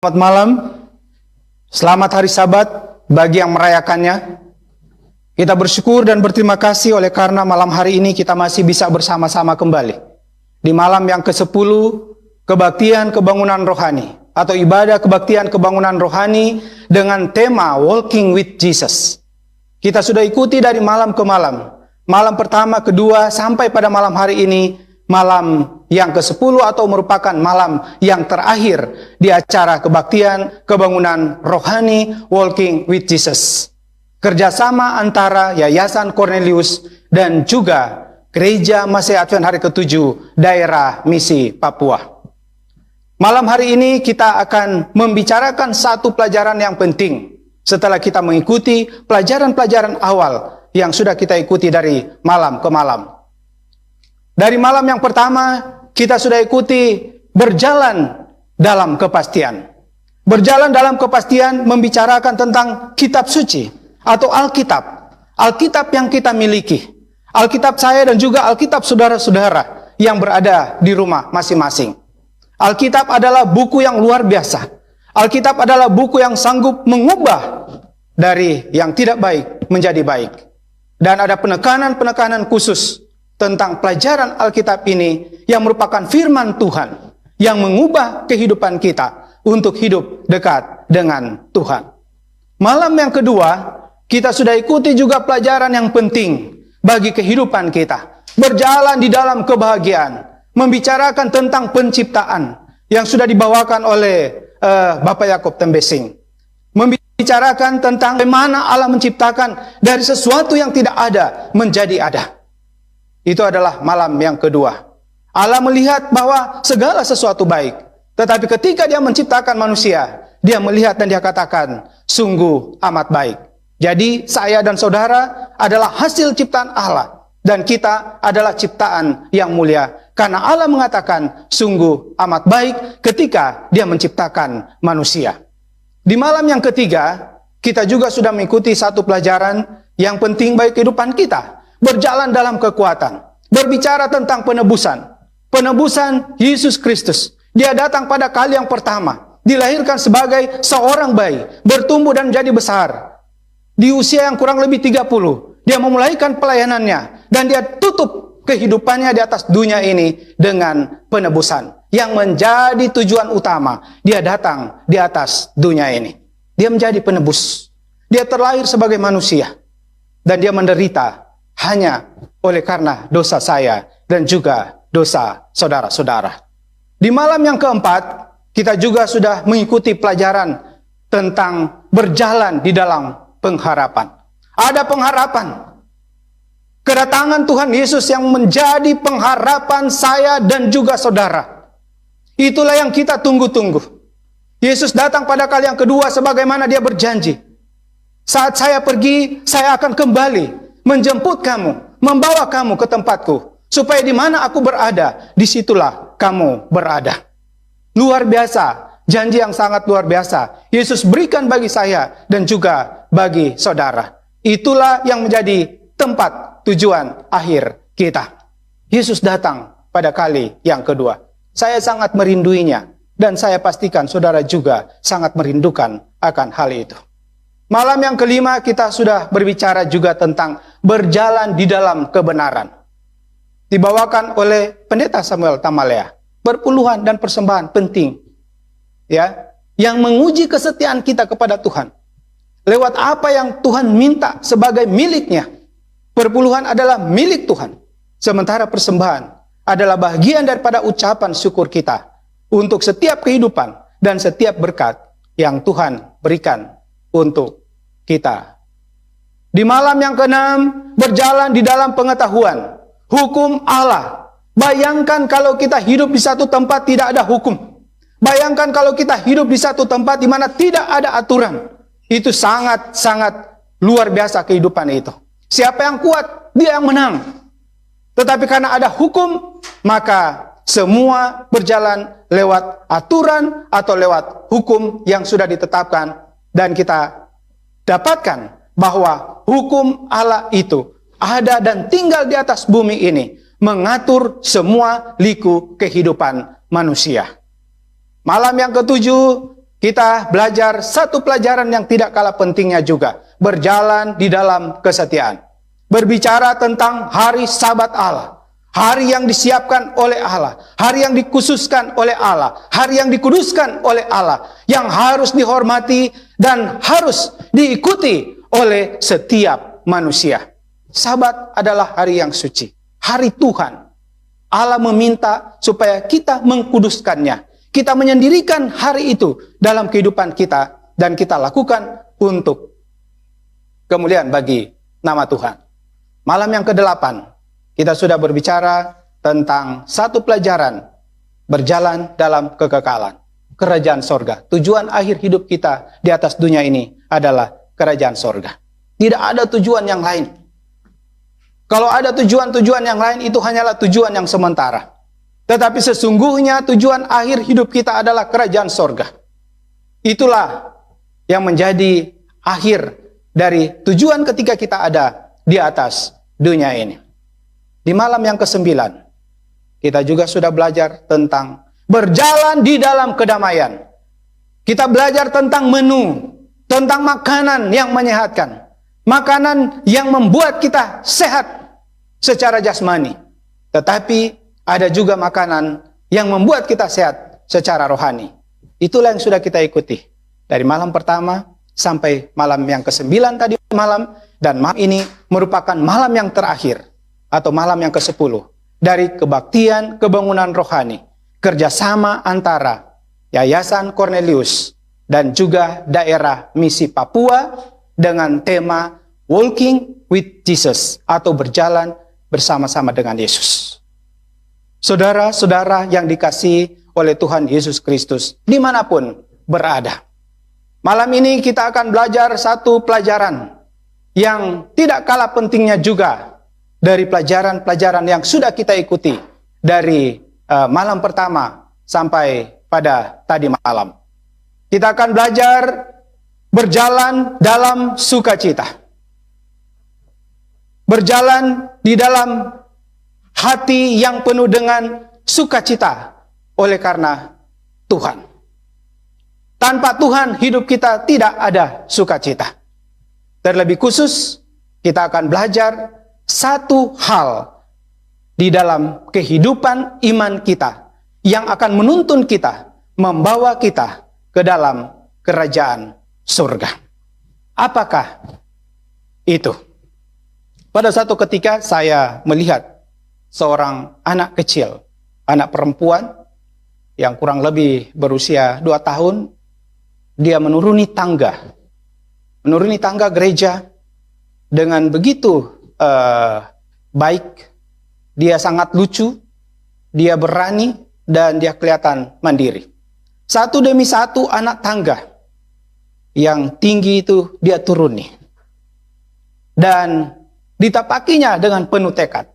Selamat malam, selamat hari Sabat bagi yang merayakannya. Kita bersyukur dan berterima kasih oleh karena malam hari ini kita masih bisa bersama-sama kembali. Di malam yang ke-10, kebaktian kebangunan rohani atau ibadah kebaktian kebangunan rohani dengan tema Walking with Jesus. Kita sudah ikuti dari malam ke malam. Malam pertama, kedua, sampai pada malam hari ini, malam yang ke-10 atau merupakan malam yang terakhir di acara kebaktian kebangunan rohani Walking with Jesus. Kerjasama antara Yayasan Cornelius dan juga Gereja Masih Advent Hari ke-7 Daerah Misi Papua. Malam hari ini kita akan membicarakan satu pelajaran yang penting setelah kita mengikuti pelajaran-pelajaran awal yang sudah kita ikuti dari malam ke malam. Dari malam yang pertama, kita sudah ikuti berjalan dalam kepastian. Berjalan dalam kepastian membicarakan tentang kitab suci atau Alkitab. Alkitab yang kita miliki. Alkitab saya dan juga Alkitab saudara-saudara yang berada di rumah masing-masing. Alkitab adalah buku yang luar biasa. Alkitab adalah buku yang sanggup mengubah dari yang tidak baik menjadi baik. Dan ada penekanan-penekanan khusus tentang pelajaran Alkitab ini yang merupakan firman Tuhan yang mengubah kehidupan kita untuk hidup dekat dengan Tuhan. Malam yang kedua, kita sudah ikuti juga pelajaran yang penting bagi kehidupan kita. Berjalan di dalam kebahagiaan, membicarakan tentang penciptaan yang sudah dibawakan oleh Bapak Yakob Tembesing. Membicarakan tentang bagaimana Allah menciptakan dari sesuatu yang tidak ada menjadi ada. Itu adalah malam yang kedua. Allah melihat bahwa segala sesuatu baik. Tetapi ketika dia menciptakan manusia, dia melihat dan dia katakan, sungguh amat baik. Jadi saya dan saudara adalah hasil ciptaan Allah. Dan kita adalah ciptaan yang mulia. Karena Allah mengatakan, sungguh amat baik ketika dia menciptakan manusia. Di malam yang ketiga, kita juga sudah mengikuti satu pelajaran yang penting bagi kehidupan kita. Berjalan dalam kekuatan. Berbicara tentang penebusan. Penebusan Yesus Kristus. Dia datang pada kali yang pertama. Dilahirkan sebagai seorang bayi. Bertumbuh dan menjadi besar. Di usia yang kurang lebih 30. Dia memulaikan pelayanannya. Dan dia tutup kehidupannya di atas dunia ini dengan penebusan. Yang menjadi tujuan utama. Dia datang di atas dunia ini. Dia menjadi penebus. Dia terlahir sebagai manusia. Dan dia menderita hanya oleh karena dosa saya dan juga dosa saudara-saudara. Di malam yang keempat, kita juga sudah mengikuti pelajaran tentang berjalan di dalam pengharapan. Ada pengharapan. Kedatangan Tuhan Yesus yang menjadi pengharapan saya dan juga saudara. Itulah yang kita tunggu-tunggu. Yesus datang pada kali yang kedua sebagaimana dia berjanji. Saat saya pergi, saya akan kembali menjemput kamu, membawa kamu ke tempatku, supaya di mana aku berada, disitulah kamu berada. Luar biasa, janji yang sangat luar biasa. Yesus berikan bagi saya dan juga bagi saudara. Itulah yang menjadi tempat tujuan akhir kita. Yesus datang pada kali yang kedua. Saya sangat merinduinya, dan saya pastikan saudara juga sangat merindukan akan hal itu. Malam yang kelima kita sudah berbicara juga tentang berjalan di dalam kebenaran. Dibawakan oleh Pendeta Samuel Tamalea. Perpuluhan dan persembahan penting. Ya, yang menguji kesetiaan kita kepada Tuhan. Lewat apa yang Tuhan minta sebagai miliknya. Perpuluhan adalah milik Tuhan. Sementara persembahan adalah bagian daripada ucapan syukur kita. Untuk setiap kehidupan dan setiap berkat yang Tuhan berikan untuk kita. Di malam yang keenam, berjalan di dalam pengetahuan hukum Allah. Bayangkan kalau kita hidup di satu tempat tidak ada hukum. Bayangkan kalau kita hidup di satu tempat di mana tidak ada aturan. Itu sangat-sangat luar biasa kehidupan itu. Siapa yang kuat, dia yang menang. Tetapi karena ada hukum, maka semua berjalan lewat aturan atau lewat hukum yang sudah ditetapkan. Dan kita dapatkan bahwa hukum Allah itu ada dan tinggal di atas bumi ini, mengatur semua liku kehidupan manusia. Malam yang ketujuh, kita belajar satu pelajaran yang tidak kalah pentingnya juga. Berjalan di dalam kesetiaan. Berbicara tentang hari Sabat Allah. Hari yang disiapkan oleh Allah. Hari yang dikhususkan oleh Allah. Hari yang dikuduskan oleh Allah. Yang harus dihormati dan harus diikuti oleh setiap manusia. Sabat adalah hari yang suci. Hari Tuhan. Allah meminta supaya kita mengkuduskannya. Kita menyendirikan hari itu dalam kehidupan kita. Dan kita lakukan untuk kemuliaan bagi nama Tuhan. Malam yang ke-8, kita sudah berbicara tentang satu pelajaran. Berjalan dalam kekekalan. Kerajaan sorga. Tujuan akhir hidup kita di atas dunia ini adalah kerajaan sorga. Tidak ada tujuan yang lain. Kalau ada tujuan-tujuan yang lain, itu hanyalah tujuan yang sementara. Tetapi sesungguhnya tujuan akhir hidup kita adalah kerajaan sorga. Itulah yang menjadi akhir dari tujuan ketika kita ada di atas dunia ini. Di malam yang ke-9, kita juga sudah belajar tentang berjalan di dalam kedamaian. Kita belajar tentang menu, tentang makanan yang menyehatkan. Makanan yang membuat kita sehat secara jasmani. Tetapi ada juga makanan yang membuat kita sehat secara rohani. Itulah yang sudah kita ikuti. Dari malam pertama sampai malam yang ke-9 tadi malam. Dan malam ini merupakan malam yang terakhir. Atau malam yang ke-10. Dari kebaktian kebangunan rohani. Kerjasama antara Yayasan Cornelius dan juga daerah misi Papua dengan tema Walking with Jesus atau berjalan bersama-sama dengan Yesus. Saudara-saudara yang dikasihi oleh Tuhan Yesus Kristus dimanapun berada. Malam ini kita akan belajar satu pelajaran yang tidak kalah pentingnya juga dari pelajaran-pelajaran yang sudah kita ikuti dari malam pertama sampai pada tadi malam. Kita akan belajar berjalan dalam sukacita. Berjalan di dalam hati yang penuh dengan sukacita oleh karena Tuhan. Tanpa Tuhan hidup kita tidak ada sukacita. Terlebih khusus kita akan belajar satu hal di dalam kehidupan iman kita yang akan menuntun kita, membawa kita ke dalam kerajaan surga. Apakah itu? Pada satu ketika saya melihat seorang anak kecil, anak perempuan yang kurang lebih berusia 2 tahun, dia menuruni tangga gereja dengan begitu baik. Dia sangat lucu, dia berani, dan dia kelihatan mandiri. Satu demi satu anak tangga yang tinggi itu dia turuni. Dan ditapakinya dengan penuh tekad.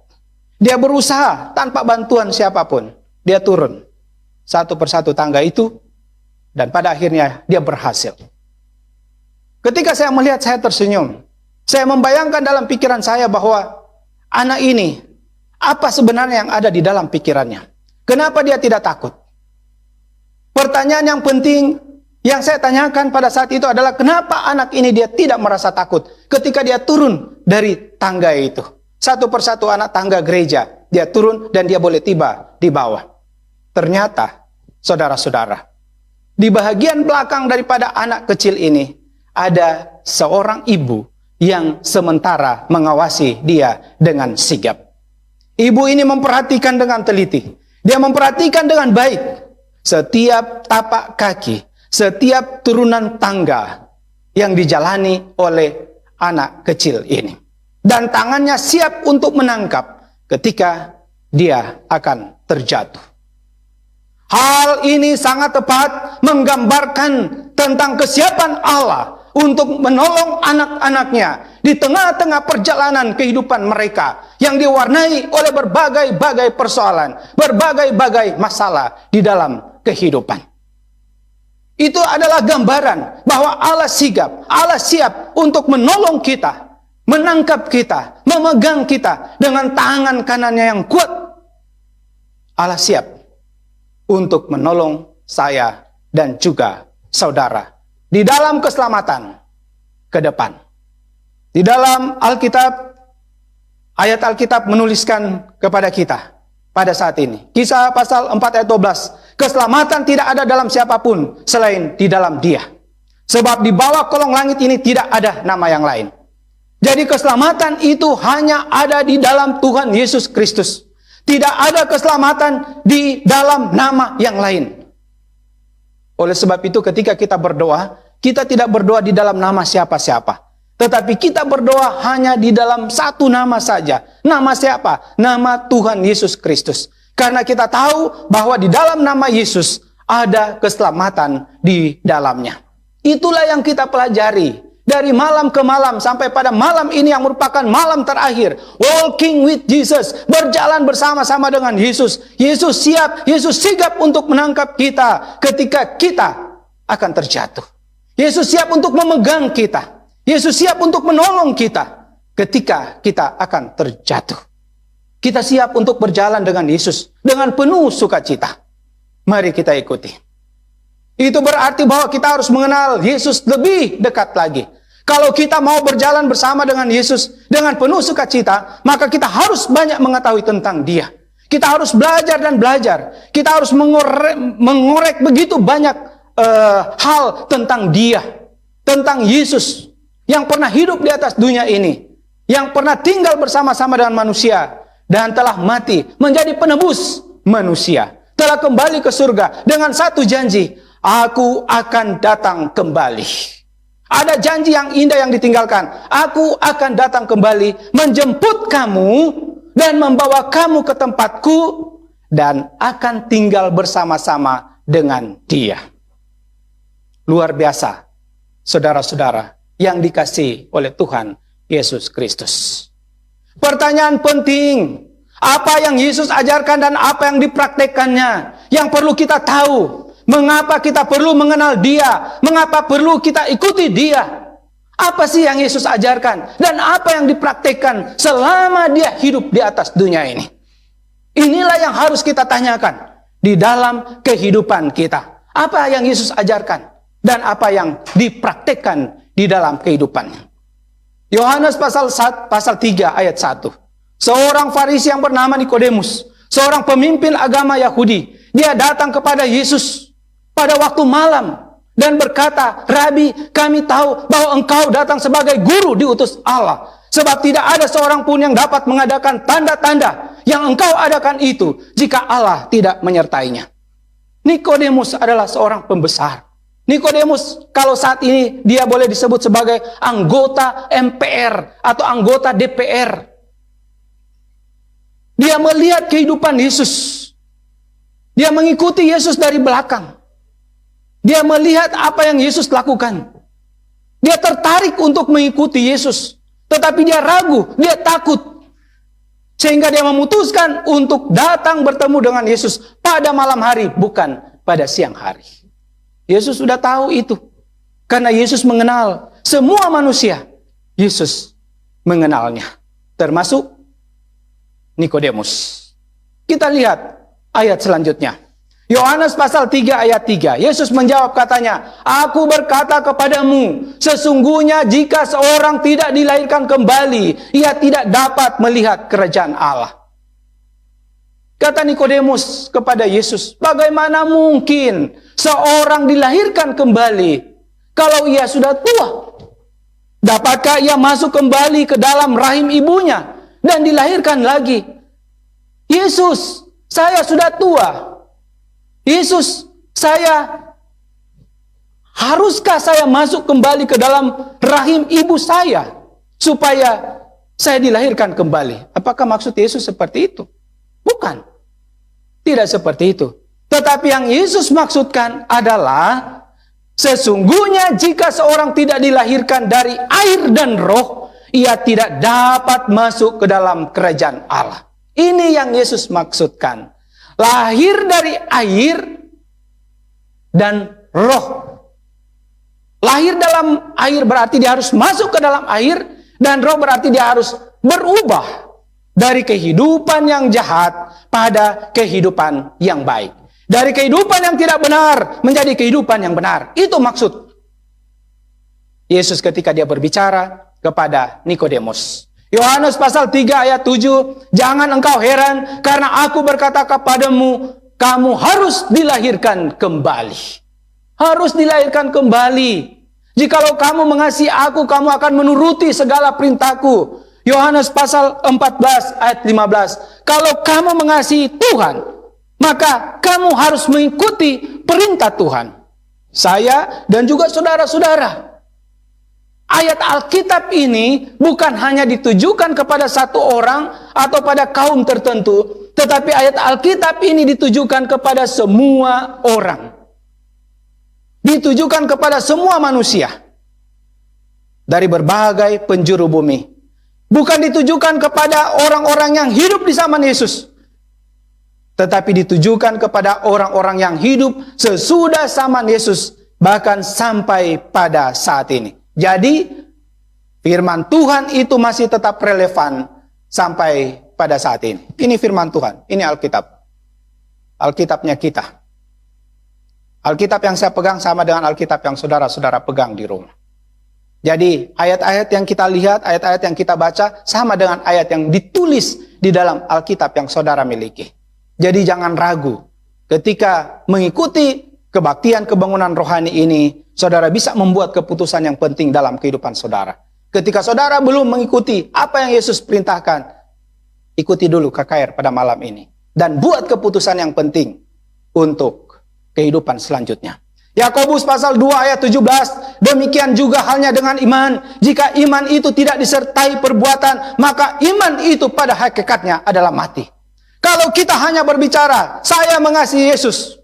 Dia berusaha tanpa bantuan siapapun. Dia turun satu persatu tangga itu, dan pada akhirnya dia berhasil. Ketika saya melihat, saya tersenyum. Saya membayangkan dalam pikiran saya bahwa anak ini, apa sebenarnya yang ada di dalam pikirannya? Kenapa dia tidak takut? Pertanyaan yang penting yang saya tanyakan pada saat itu adalah kenapa anak ini dia tidak merasa takut ketika dia turun dari tangga itu. Satu persatu anak tangga gereja, dia turun dan dia boleh tiba di bawah. Ternyata, saudara-saudara, di bagian belakang daripada anak kecil ini ada seorang ibu yang sementara mengawasi dia dengan sigap. Ibu ini memperhatikan dengan teliti. Dia memperhatikan dengan baik setiap tapak kaki, setiap turunan tangga yang dijalani oleh anak kecil ini. Dan tangannya siap untuk menangkap ketika dia akan terjatuh. Hal ini sangat tepat menggambarkan tentang kesiapan Allah untuk menolong anak-anaknya di tengah-tengah perjalanan kehidupan mereka yang diwarnai oleh berbagai-bagai persoalan, berbagai-bagai masalah di dalam kehidupan. Itu adalah gambaran bahwa Allah sigap, Allah siap untuk menolong kita, menangkap kita, memegang kita dengan tangan kanannya yang kuat. Allah siap untuk menolong saya dan juga saudara di dalam keselamatan ke depan. Di dalam Alkitab, ayat Alkitab menuliskan kepada kita pada saat ini. Kisah pasal 4 ayat 12. Keselamatan tidak ada dalam siapapun selain di dalam Dia. Sebab di bawah kolong langit ini tidak ada nama yang lain. Jadi keselamatan itu hanya ada di dalam Tuhan Yesus Kristus. Tidak ada keselamatan di dalam nama yang lain. Oleh sebab itu ketika kita berdoa, kita tidak berdoa di dalam nama siapa-siapa. Tetapi kita berdoa hanya di dalam satu nama saja. Nama siapa? Nama Tuhan Yesus Kristus. Karena kita tahu bahwa di dalam nama Yesus ada keselamatan di dalamnya. Itulah yang kita pelajari dari malam ke malam sampai pada malam ini yang merupakan malam terakhir. Walking with Jesus. Berjalan bersama-sama dengan Yesus. Yesus siap, Yesus sigap untuk menangkap kita ketika kita akan terjatuh. Yesus siap untuk memegang kita. Yesus siap untuk menolong kita ketika kita akan terjatuh. Kita siap untuk berjalan dengan Yesus dengan penuh sukacita. Mari kita ikuti. Itu berarti bahwa kita harus mengenal Yesus lebih dekat lagi. Kalau kita mau berjalan bersama dengan Yesus dengan penuh sukacita, maka kita harus banyak mengetahui tentang Dia. Kita harus belajar dan belajar. Kita harus mengorek begitu banyak hal tentang Dia, tentang Yesus yang pernah hidup di atas dunia ini, yang pernah tinggal bersama-sama dengan manusia, dan telah mati menjadi penebus manusia, telah kembali ke surga dengan satu janji, aku akan datang kembali. Ada janji yang indah yang ditinggalkan, aku akan datang kembali, menjemput kamu, dan membawa kamu ke tempatku, dan akan tinggal bersama-sama dengan Dia. Luar biasa, saudara-saudara, yang dikasihi oleh Tuhan Yesus Kristus. Pertanyaan penting, apa yang Yesus ajarkan dan apa yang dipraktekkannya, yang perlu kita tahu. Mengapa kita perlu mengenal Dia? Mengapa perlu kita ikuti Dia? Apa sih yang Yesus ajarkan dan apa yang dipraktekkan selama Dia hidup di atas dunia ini? Inilah yang harus kita tanyakan di dalam kehidupan kita. Apa yang Yesus ajarkan dan apa yang dipraktekkan di dalam kehidupannya. Yohanes pasal 3 ayat 1. Seorang Farisi yang bernama Nikodemus, seorang pemimpin agama Yahudi, dia datang kepada Yesus pada waktu malam dan berkata, "Rabi, kami tahu bahwa engkau datang sebagai guru diutus Allah, sebab tidak ada seorang pun yang dapat mengadakan tanda-tanda yang engkau adakan itu jika Allah tidak menyertainya." Nikodemus adalah seorang pembesar. Nikodemus kalau saat ini dia boleh disebut sebagai anggota MPR atau anggota DPR. Dia melihat kehidupan Yesus. Dia mengikuti Yesus dari belakang. Dia melihat apa yang Yesus lakukan. Dia tertarik untuk mengikuti Yesus. Tetapi dia ragu, dia takut. Sehingga dia memutuskan untuk datang bertemu dengan Yesus pada malam hari, bukan pada siang hari. Yesus sudah tahu itu. Karena Yesus mengenal semua manusia. Yesus mengenalnya. Termasuk Nikodemus. Kita lihat ayat selanjutnya. Yohanes pasal 3 ayat 3. Yesus menjawab katanya, "Aku berkata kepadamu, sesungguhnya jika seorang tidak dilahirkan kembali, ia tidak dapat melihat kerajaan Allah." Kata Nikodemus kepada Yesus, "Bagaimana mungkin seorang dilahirkan kembali kalau ia sudah tua? Dapatkah ia masuk kembali ke dalam rahim ibunya dan dilahirkan lagi?" "Yesus, saya sudah tua. Yesus, haruskah saya masuk kembali ke dalam rahim ibu saya supaya saya dilahirkan kembali?" Apakah maksud Yesus seperti itu? Bukan. Tidak seperti itu. Tetapi yang Yesus maksudkan adalah, sesungguhnya jika seorang tidak dilahirkan dari air dan roh, ia tidak dapat masuk ke dalam kerajaan Allah. Ini yang Yesus maksudkan. Lahir dari air dan roh. Lahir dalam air berarti dia harus masuk ke dalam air, dan roh berarti dia harus berubah dari kehidupan yang jahat pada kehidupan yang baik. Dari kehidupan yang tidak benar menjadi kehidupan yang benar. Itu maksud Yesus ketika dia berbicara kepada Nikodemus. Yohanes pasal 3 ayat 7, jangan engkau heran karena aku berkata kepadamu, kamu harus dilahirkan kembali. Harus dilahirkan kembali. Jikalau kamu mengasihi aku, kamu akan menuruti segala perintahku. Yohanes pasal 14 ayat 15. Kalau kamu mengasihi Tuhan, maka kamu harus mengikuti perintah Tuhan. Saya dan juga saudara-saudara. Ayat Alkitab ini bukan hanya ditujukan kepada satu orang atau pada kaum tertentu, tetapi ayat Alkitab ini ditujukan kepada semua orang. Ditujukan kepada semua manusia dari berbagai penjuru bumi. Bukan ditujukan kepada orang-orang yang hidup di zaman Yesus, tetapi ditujukan kepada orang-orang yang hidup sesudah zaman Yesus, bahkan sampai pada saat ini. Jadi, firman Tuhan itu masih tetap relevan sampai pada saat ini. Ini firman Tuhan, ini Alkitab. Alkitabnya kita. Alkitab yang saya pegang sama dengan Alkitab yang saudara-saudara pegang di rumah. Jadi, ayat-ayat yang kita lihat, ayat-ayat yang kita baca, sama dengan ayat yang ditulis di dalam Alkitab yang saudara miliki. Jadi jangan ragu, ketika mengikuti kebaktian kebangunan rohani ini, saudara bisa membuat keputusan yang penting dalam kehidupan saudara. Ketika saudara belum mengikuti apa yang Yesus perintahkan, ikuti dulu KKR pada malam ini. Dan buat keputusan yang penting untuk kehidupan selanjutnya. Yakobus pasal 2 ayat 17, demikian juga halnya dengan iman. Jika iman itu tidak disertai perbuatan, maka iman itu pada hakikatnya adalah mati. Kalau kita hanya berbicara, saya mengasihi Yesus.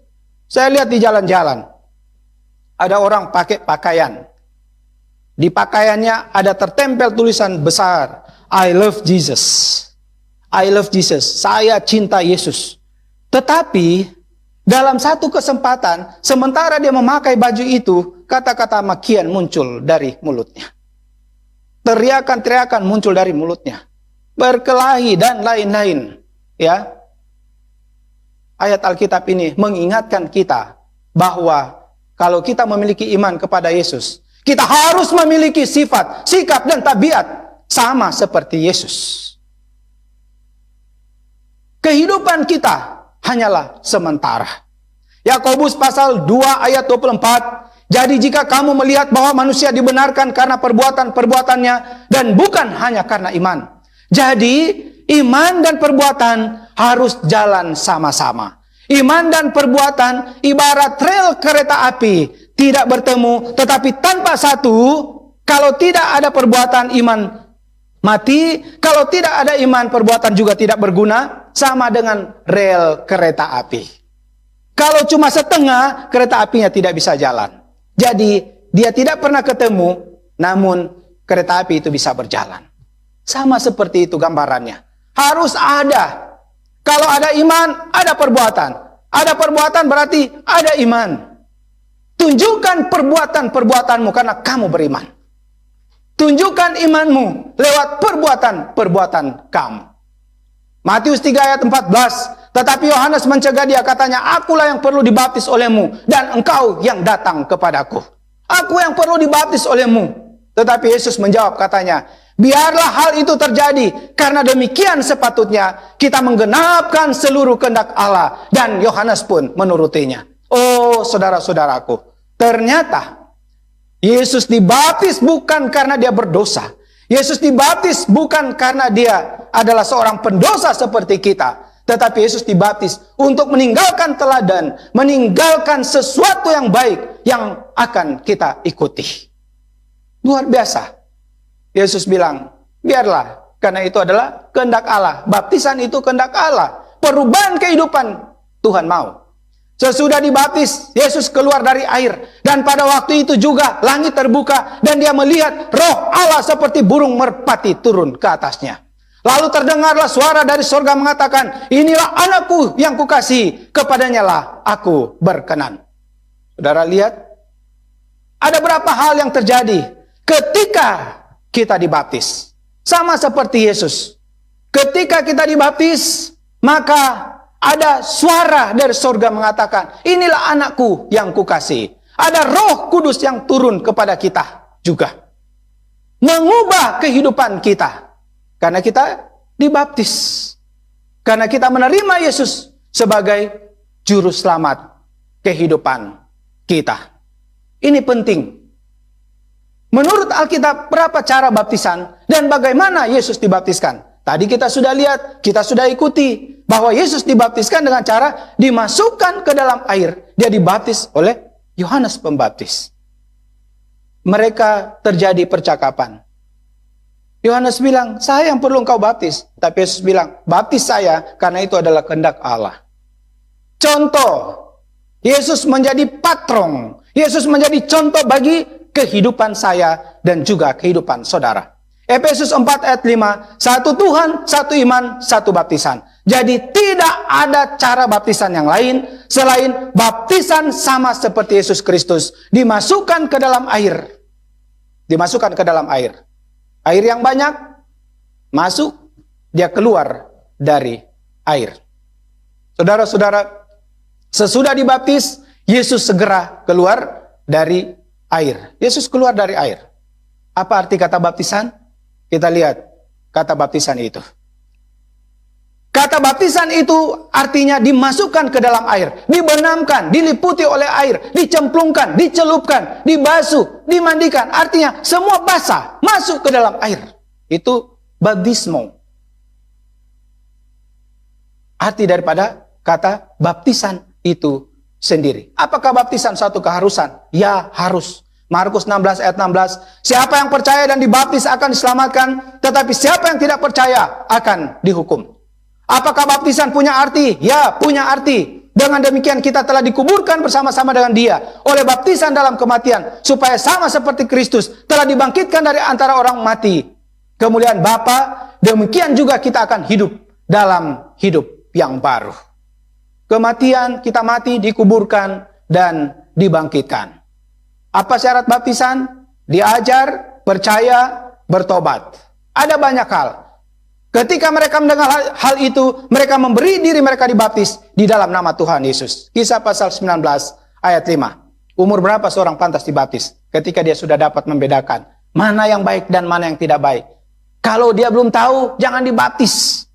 Saya lihat di jalan-jalan, ada orang pakai pakaian. Di pakaiannya ada tertempel tulisan besar, I love Jesus. I love Jesus. Saya cinta Yesus. Tetapi, dalam satu kesempatan, sementara dia memakai baju itu, kata-kata makian muncul dari mulutnya. Teriakan-teriakan muncul dari mulutnya. Berkelahi dan lain-lain. Ya, ayat Alkitab ini mengingatkan kita bahwa kalau kita memiliki iman kepada Yesus, kita harus memiliki sifat, sikap, dan tabiat sama seperti Yesus. Kehidupan kita hanyalah sementara. Yakobus pasal 2 ayat 24, jadi jika kamu melihat bahwa manusia dibenarkan karena perbuatan-perbuatannya dan bukan hanya karena iman. Jadi iman dan perbuatan harus jalan sama-sama. Iman dan perbuatan ibarat rel kereta api, tidak bertemu, tetapi tanpa satu. Kalau tidak ada perbuatan, iman mati. Kalau tidak ada iman, perbuatan juga tidak berguna. Sama dengan rel kereta api. Kalau cuma setengah, kereta apinya tidak bisa jalan. Jadi dia tidak pernah ketemu, namun kereta api itu bisa berjalan. Sama seperti itu gambarannya. Harus ada. Kalau ada iman, ada perbuatan. Ada perbuatan berarti ada iman. Tunjukkan perbuatan-perbuatanmu karena kamu beriman. Tunjukkan imanmu lewat perbuatan-perbuatan kamu. Matius 3 ayat 14. Tetapi Yohanes mencegah dia, katanya, akulah yang perlu dibaptis olehmu dan engkau yang datang kepadaku. Aku yang perlu dibaptis olehmu. Tetapi Yesus menjawab, katanya, biarlah hal itu terjadi, karena demikian sepatutnya kita menggenapkan seluruh kehendak Allah. Dan Yohanes pun menurutinya. Oh saudara-saudaraku, ternyata Yesus dibaptis bukan karena dia berdosa. Yesus dibaptis bukan karena dia adalah seorang pendosa seperti kita. Tetapi Yesus dibaptis untuk meninggalkan teladan, meninggalkan sesuatu yang baik yang akan kita ikuti. Luar biasa. Yesus bilang, biarlah, karena itu adalah kehendak Allah. Baptisan itu kehendak Allah. Perubahan kehidupan Tuhan mau. Sesudah dibaptis, Yesus keluar dari air. Dan pada waktu itu juga langit terbuka. Dan dia melihat roh Allah seperti burung merpati turun ke atasnya. Lalu terdengarlah suara dari surga mengatakan, inilah anakku yang kukasihi, kepadanya lah aku berkenan. Saudara lihat, ada berapa hal yang terjadi ketika kita dibaptis. Sama seperti Yesus. Ketika kita dibaptis, maka Ada suara dari surga mengatakan, inilah anakku yang kukasihi. Ada Roh Kudus yang turun kepada kita juga. Mengubah kehidupan kita. Karena kita dibaptis. Karena kita menerima Yesus sebagai juru selamat kehidupan kita. Ini penting. Menurut Alkitab, berapa cara baptisan dan bagaimana Yesus dibaptiskan? Tadi kita sudah lihat, kita sudah ikuti bahwa Yesus dibaptiskan dengan cara dimasukkan ke dalam air. Dia dibaptis oleh Yohanes Pembaptis. Mereka terjadi percakapan. Yohanes bilang, saya yang perlu engkau baptis. Tapi Yesus bilang, baptis saya karena itu adalah kehendak Allah. Contoh, Yesus menjadi patron. Yesus menjadi contoh bagi kehidupan saya dan juga kehidupan saudara. Efesus 4 ayat 5, satu Tuhan, satu iman, satu baptisan. Jadi tidak ada cara baptisan yang lain selain baptisan sama seperti Yesus Kristus. Dimasukkan ke dalam air. Dimasukkan ke dalam air. Air yang banyak, masuk, dia keluar dari air. Saudara-saudara, sesudah dibaptis, Yesus segera keluar dari air. Yesus keluar dari air. Apa arti kata baptisan? Kita lihat kata baptisan itu. Kata baptisan itu artinya dimasukkan ke dalam air, dibenamkan, diliputi oleh air, dicemplungkan, dicelupkan, dibasuh, dimandikan. Artinya semua basah masuk ke dalam air. Itu baptismo. Arti daripada kata baptisan itu sendiri. Apakah baptisan suatu keharusan? Ya, harus. Markus 16 ayat 16, siapa yang percaya dan dibaptis akan diselamatkan, tetapi siapa yang tidak percaya akan dihukum. Apakah baptisan punya arti? Ya, punya arti. Dengan demikian kita telah dikuburkan bersama-sama dengan dia oleh baptisan dalam kematian, supaya sama seperti Kristus telah dibangkitkan dari antara orang mati. Kemuliaan Bapa, demikian juga kita akan hidup dalam hidup yang baru. Kematian, kita mati, dikuburkan, dan dibangkitkan. Apa syarat baptisan? Diajar, percaya, bertobat. Ada banyak hal. Ketika mereka mendengar hal itu, mereka memberi diri mereka dibaptis di dalam nama Tuhan Yesus. Kisah pasal 19 ayat 5. Umur berapa seorang pantas dibaptis? Ketika dia sudah dapat membedakan mana yang baik dan mana yang tidak baik. Kalau dia belum tahu, jangan dibaptis.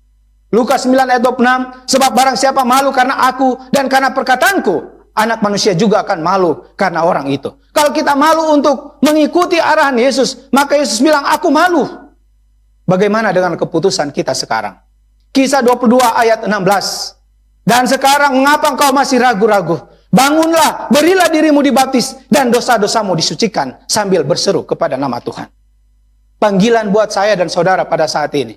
Lukas 9 ayat 26, sebab barang siapa malu karena aku dan karena perkataanku, anak manusia juga akan malu karena orang itu. Kalau kita malu untuk mengikuti arahan Yesus, maka Yesus bilang, aku malu. Bagaimana dengan keputusan kita sekarang? Kisah 22 ayat 16. Dan sekarang mengapa engkau masih ragu-ragu? Bangunlah, berilah dirimu dibaptis, dan dosa-dosamu disucikan sambil berseru kepada nama Tuhan. Panggilan buat saya dan saudara pada saat ini.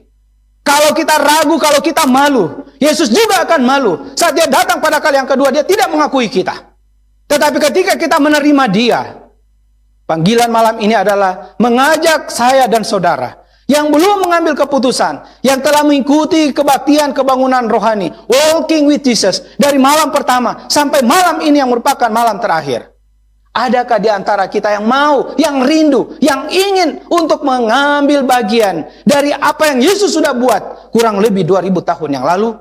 Kalau kita ragu, kalau kita malu, Yesus juga akan malu. Saat dia datang pada kali yang kedua, dia tidak mengakui kita. Tetapi ketika kita menerima dia, panggilan malam ini adalah mengajak saya dan saudara yang belum mengambil keputusan, yang telah mengikuti kebaktian kebangunan rohani, walking with Jesus, dari malam pertama sampai malam ini yang merupakan malam terakhir. Adakah di antara kita yang mau, yang rindu, yang ingin untuk mengambil bagian dari apa yang Yesus sudah buat kurang lebih 2000 tahun yang lalu?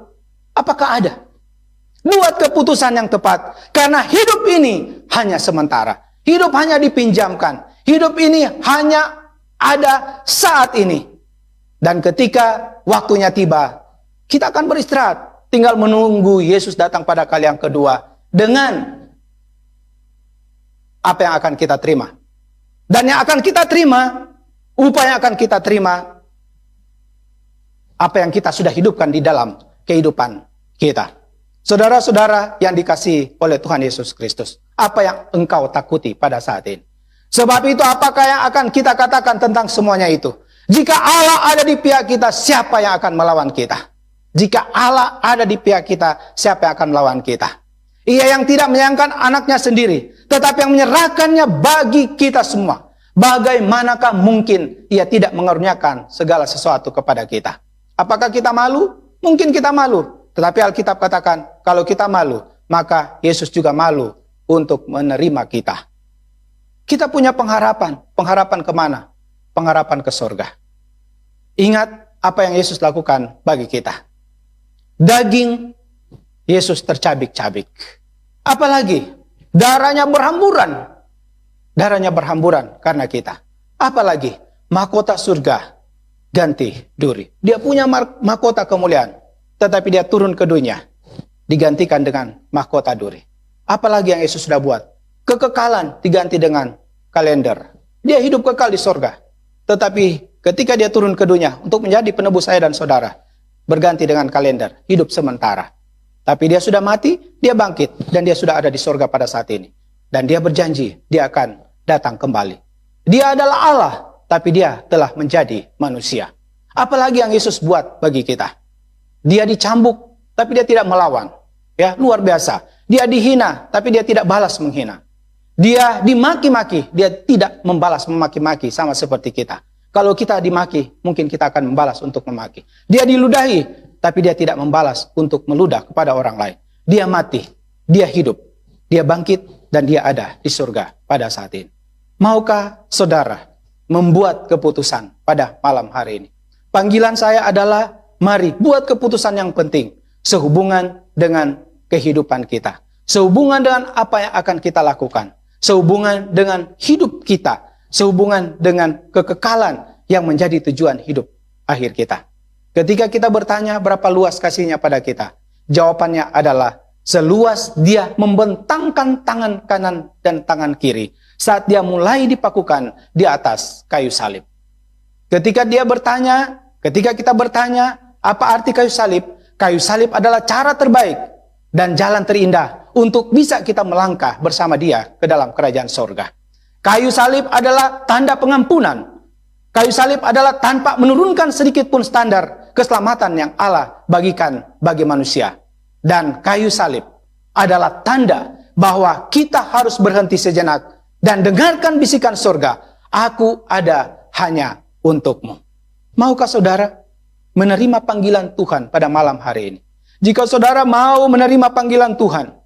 Apakah ada? Buat keputusan yang tepat. Karena hidup ini hanya sementara. Hidup hanya dipinjamkan. Hidup ini hanya ada saat ini. Dan ketika waktunya tiba, kita akan beristirahat. Tinggal menunggu Yesus datang pada kali yang kedua. Dengan apa yang akan kita terima. Dan yang akan kita terima, upaya yang akan kita terima, apa yang kita sudah hidupkan di dalam kehidupan kita. Saudara-saudara yang dikasihi oleh Tuhan Yesus Kristus, apa yang engkau takuti pada saat ini? Sebab itu apakah yang akan kita katakan tentang semuanya itu? Jika Allah ada di pihak kita, siapa yang akan melawan kita? Jika Allah ada di pihak kita, siapa yang akan melawan kita? Ia yang tidak menyayangkan anaknya sendiri, tetapi yang menyerahkannya bagi kita semua. Bagaimanakah mungkin ia tidak mengaruniakan segala sesuatu kepada kita? Apakah kita malu? Mungkin kita malu. Tetapi Alkitab katakan, kalau kita malu, maka Yesus juga malu untuk menerima kita. Kita punya pengharapan. Pengharapan kemana? Pengharapan ke surga. Ingat apa yang Yesus lakukan bagi kita. Daging Yesus tercabik-cabik. Apalagi darahnya berhamburan. Darahnya berhamburan karena kita. Apalagi mahkota surga ganti duri. Dia punya mahkota kemuliaan, tetapi dia turun ke dunia, digantikan dengan mahkota duri. Apalagi yang Yesus sudah buat? Kekekalan diganti dengan kalender. Dia hidup kekal di sorga. Tetapi ketika dia turun ke dunia untuk menjadi penebus saya dan saudara, berganti dengan kalender, hidup sementara. Tapi dia sudah mati, dia bangkit, dan dia sudah ada di sorga pada saat ini. Dan dia berjanji, dia akan datang kembali. Dia adalah Allah, tapi dia telah menjadi manusia. Apalagi yang Yesus buat bagi kita? Dia dicambuk, tapi dia tidak melawan. Ya, luar biasa. Dia dihina, tapi dia tidak balas menghina. Dia dimaki-maki, dia tidak membalas memaki-maki sama seperti kita. Kalau kita dimaki, mungkin kita akan membalas untuk memaki. Dia diludahi, tapi dia tidak membalas untuk meludah kepada orang lain. Dia mati, dia hidup, dia bangkit, dan dia ada di surga pada saat ini. Maukah saudara membuat keputusan pada malam hari ini? Panggilan saya adalah, mari buat keputusan yang penting sehubungan dengan kehidupan kita. Sehubungan dengan apa yang akan kita lakukan. Sehubungan dengan hidup kita. Sehubungan dengan kekekalan yang menjadi tujuan hidup akhir kita. Ketika kita bertanya berapa luas kasihnya pada kita, jawabannya adalah seluas dia membentangkan tangan kanan dan tangan kiri saat dia mulai dipakukan di atas kayu salib. Ketika kita bertanya, apa arti kayu salib? Kayu salib adalah cara terbaik dan jalan terindah untuk bisa kita melangkah bersama dia ke dalam kerajaan sorga. Kayu salib adalah tanda pengampunan. Kayu salib adalah tanpa menurunkan sedikit pun standar keselamatan yang Allah bagikan bagi manusia. Dan kayu salib adalah tanda bahwa kita harus berhenti sejenak dan dengarkan bisikan sorga. Aku ada hanya untukmu. Maukah saudara menerima panggilan Tuhan pada malam hari ini? Jika saudara mau menerima panggilan Tuhan,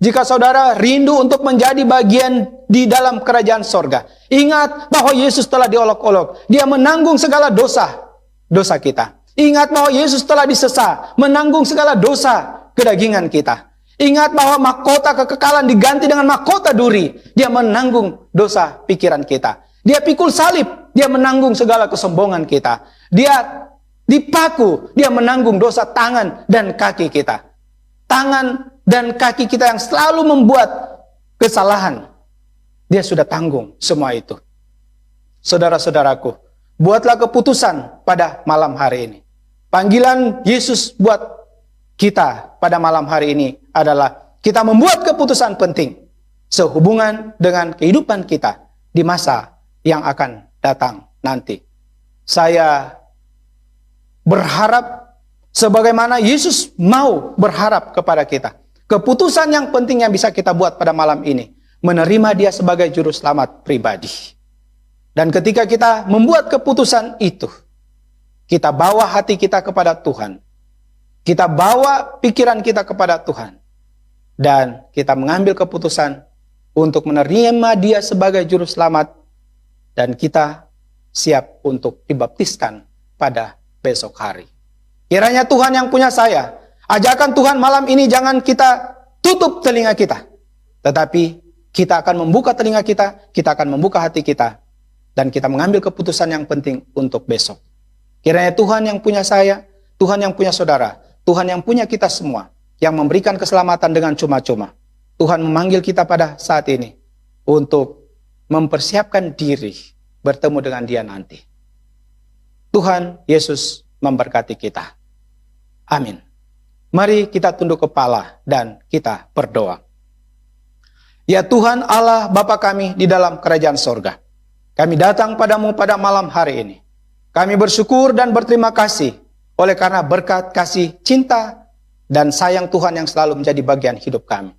jika saudara rindu untuk menjadi bagian di dalam kerajaan sorga, ingat bahwa Yesus telah diolok-olok. Dia menanggung segala dosa kita. Ingat bahwa Yesus telah disesa, menanggung segala dosa kedagingan kita. Ingat bahwa mahkota kekekalan diganti dengan mahkota duri. Dia menanggung dosa pikiran kita. Dia pikul salib, dia menanggung segala kesombongan kita. Dia dipaku, dia menanggung dosa tangan dan kaki kita. Tangan dan kaki kita yang selalu membuat kesalahan, dia sudah tanggung semua itu. Saudara-saudaraku, buatlah keputusan pada malam hari ini. Panggilan Yesus buat kita pada malam hari ini adalah kita membuat keputusan penting sehubungan dengan kehidupan kita di masa yang akan datang nanti. Saya berharap sebagaimana Yesus mau berharap kepada kita. Keputusan yang penting yang bisa kita buat pada malam ini, menerima dia sebagai juru selamat pribadi. Dan ketika kita membuat keputusan itu, kita bawa hati kita kepada Tuhan. Kita bawa pikiran kita kepada Tuhan. Dan kita mengambil keputusan untuk menerima dia sebagai juru selamat. Dan kita siap untuk dibaptiskan pada besok hari. Kiranya Tuhan yang punya saya, ajakan Tuhan malam ini jangan kita tutup telinga kita. Tetapi kita akan membuka telinga kita akan membuka hati kita. Dan kita mengambil keputusan yang penting untuk besok. Kiranya Tuhan yang punya saya, Tuhan yang punya saudara, Tuhan yang punya kita semua, yang memberikan keselamatan dengan cuma-cuma. Tuhan memanggil kita pada saat ini untuk mempersiapkan diri bertemu dengan dia nanti. Tuhan Yesus memberkati kita. Amin. Mari kita tunduk kepala dan kita berdoa. Ya Tuhan Allah Bapa kami di dalam kerajaan sorga, kami datang padamu pada malam hari ini. Kami bersyukur dan berterima kasih oleh karena berkat kasih, cinta, dan sayang Tuhan yang selalu menjadi bagian hidup kami.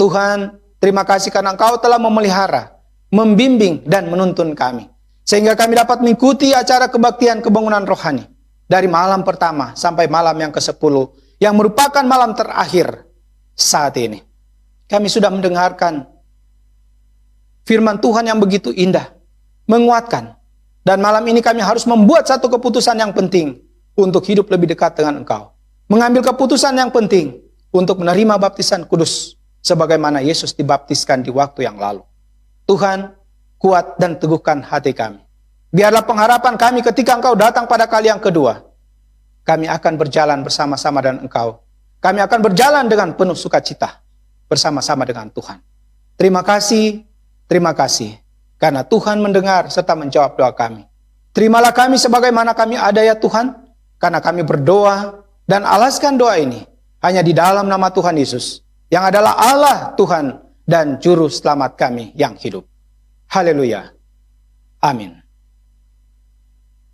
Tuhan, terima kasih karena Engkau telah memelihara, membimbing, dan menuntun kami. Sehingga kami dapat mengikuti acara kebaktian kebangunan rohani dari malam pertama sampai malam yang ke-10 yang merupakan malam terakhir saat ini. Kami sudah mendengarkan firman Tuhan yang begitu indah, menguatkan. Dan malam ini kami harus membuat satu keputusan yang penting untuk hidup lebih dekat dengan Engkau. Mengambil keputusan yang penting untuk menerima baptisan kudus sebagaimana Yesus dibaptiskan di waktu yang lalu. Tuhan, kuat dan teguhkan hati kami. Biarlah pengharapan kami ketika Engkau datang pada kali yang kedua. Kami akan berjalan bersama-sama dengan Engkau. Kami akan berjalan dengan penuh sukacita bersama-sama dengan Tuhan. Terima kasih, karena Tuhan mendengar serta menjawab doa kami. Terimalah kami sebagaimana kami ada ya Tuhan, karena kami berdoa dan alaskan doa ini hanya di dalam nama Tuhan Yesus, yang adalah Allah Tuhan dan Juru Selamat kami yang hidup. Haleluya. Amin.